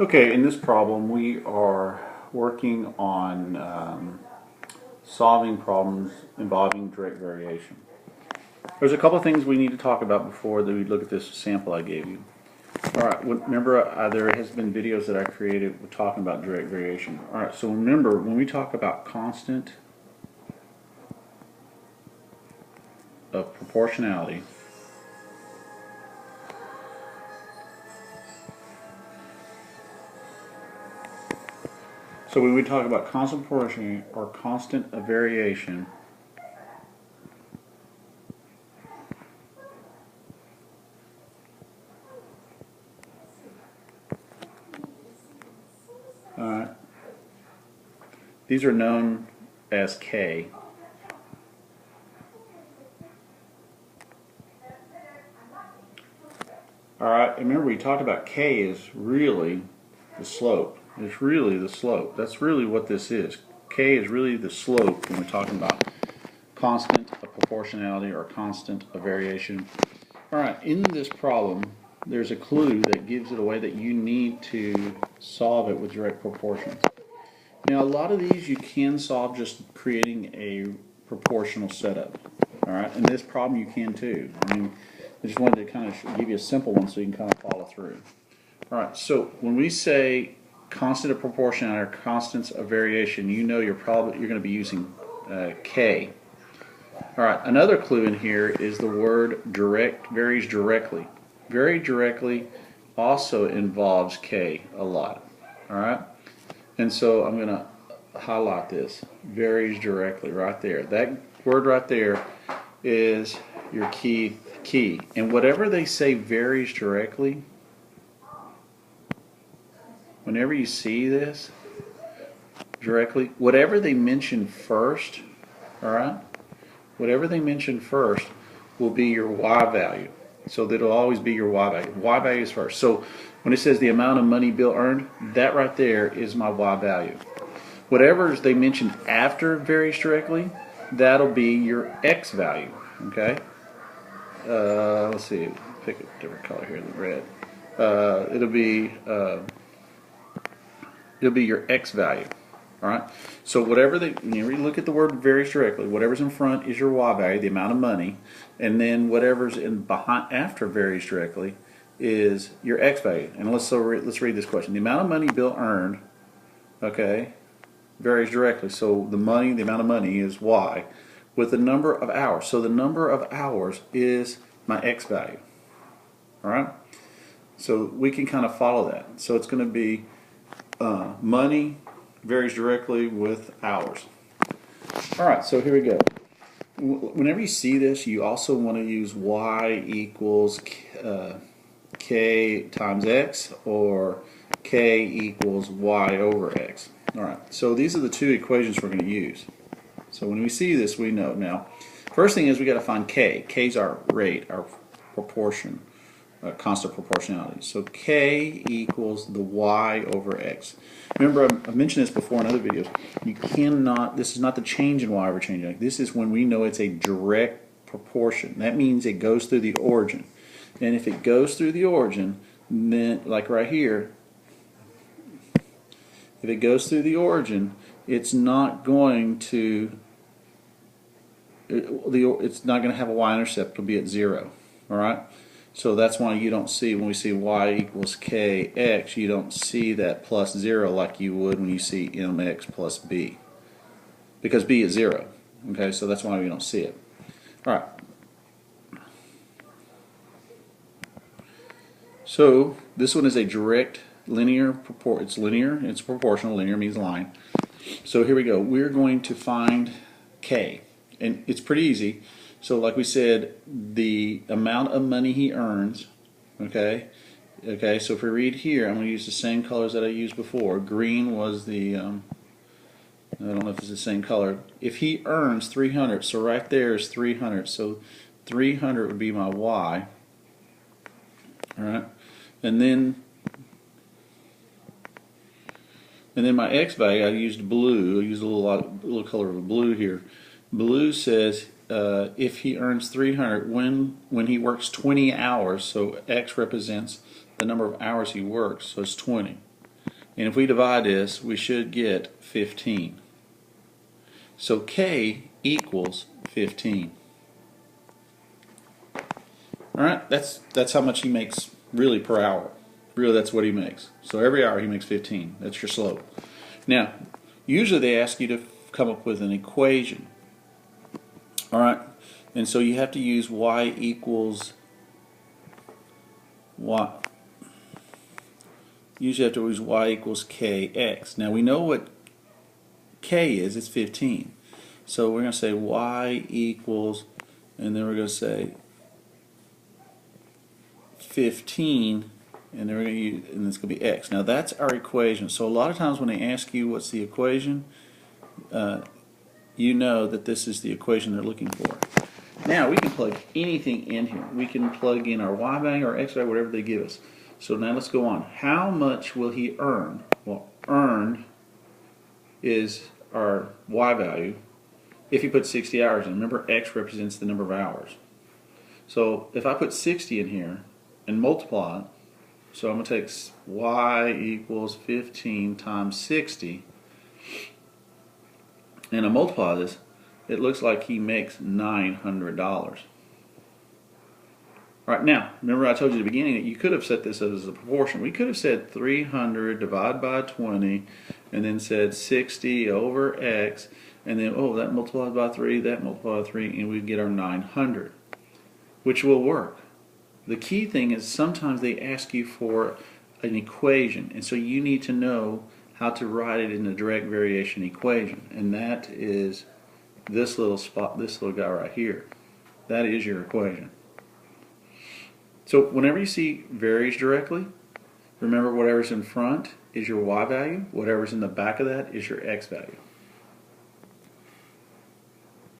Okay, in this problem we are working on solving problems involving direct variation. There's a couple of things we need to talk about before we look at this sample I gave you. Alright, remember there has been videos that I created talking about direct variation. Alright, so remember when we talk about constant of proportionality, so when we talk about constant proportionality or constant of variation, these are known as K. Alright, remember we talked about K is really the slope. It's really the slope. That's really what this is. K is really the slope when we're talking about constant of proportionality or constant of variation. Alright, in this problem, there's a clue that gives it away that you need to solve it with direct proportions. Now, a lot of these you can solve just creating a proportional setup. Alright, in this problem you can too. I mean, I just wanted to kind of give you a simple one so you can kind of follow through. Alright, so when we say constant of proportionality or constants of variation, you know you're going to be using K. Alright, another clue in here is the word direct, varies directly. Very directly also involves K a lot. Alright, and so I'm going to highlight this. Varies directly right there. That word right there is your key. And whatever they say varies directly, whenever you see this directly, whatever they mention first, alright, whatever they mention first will be your Y value. So that'll always be your Y value. Y value is first. So when it says the amount of money Bill earned, that right there is my Y value. Whatever they mention after varies directly, that'll be your X value. Okay? Let's see, pick a different color here than red. It'll be your X value. Alright? So whatever when you look at the word varies directly, whatever's in front is your Y value, the amount of money, and then whatever's in behind after varies directly is your X value. And let's read this question. The amount of money Bill earned, okay, varies directly. So the amount of money is Y with the number of hours. So the number of hours is my X value. Alright? So we can kind of follow that. So it's going to be money varies directly with hours. Alright, so here we go. Whenever you see this, you also want to use Y equals K times X or K equals Y over X. Alright, so these are the two equations we're going to use. So when we see this, we know. Now, first thing is we got to find K. K is our rate, our proportion, constant proportionality. So K equals the Y over X. Remember, I've mentioned this before in other videos. You cannot, this is not the change in Y over change in X. This is when we know it's a direct proportion. That means it goes through the origin. And if it goes through the origin, then, like right here, if it goes through the origin, it's not going to have a y-intercept. It'll be at 0. All right. So that's why you don't see, when we see y equals kx, you don't see that plus 0 like you would when you see mx plus b, because b is 0. Okay, so that's why we don't see it. All right. So this one is a direct linear. It's linear. It's proportional. Linear means line. So here we go. We're going to find K, and it's pretty easy. So like we said, the amount of money he earns, okay, so if we read here, I'm going to use the same colors that I used before. Green was the, I don't know if it's the same color. If he earns 300, so right there is 300, so 300 would be my Y, alright, and then my X value, I used blue. I used a little color of blue here. Blue says if he earns 300 when he works 20 hours, so X represents the number of hours he works, so it's 20. And if we divide this, we should get 15. So K equals 15. Alright, that's how much he makes really per hour. Really, that's what he makes. So every hour he makes 15. That's your slope. Now, usually they ask you to come up with an equation. Alright, and so you have to use y equals y. Usually have to use y equals kx. Now we know what k is, it's 15. So we're going to say y equals, and then we're going to say 15, and then we're going to use, and it's going to be x. Now that's our equation. So a lot of times when they ask you what's the equation, you know that this is the equation they're looking for. Now we can plug anything in here. We can plug in our y value or x value, whatever they give us. So now let's go on. How much will he earn? Well, earned is our y value if you put 60 hours in. Remember, x represents the number of hours. So if I put 60 in here and multiply it, so I'm going to take y equals 15 times 60, and I multiply this, it looks like he makes $900. Alright, now, remember I told you at the beginning that you could have set this as a proportion. We could have said 300 divided by 20, and then said 60 over x, and then, oh, that multiplies by 3, that multiplies by 3, and we get our 900, which will work. The key thing is sometimes they ask you for an equation, and so you need to know how to write it in a direct variation equation, and that is this little spot, this little guy right here. That is your equation. So whenever you see varies directly, remember whatever's in front is your y value, whatever's in the back of that is your x value.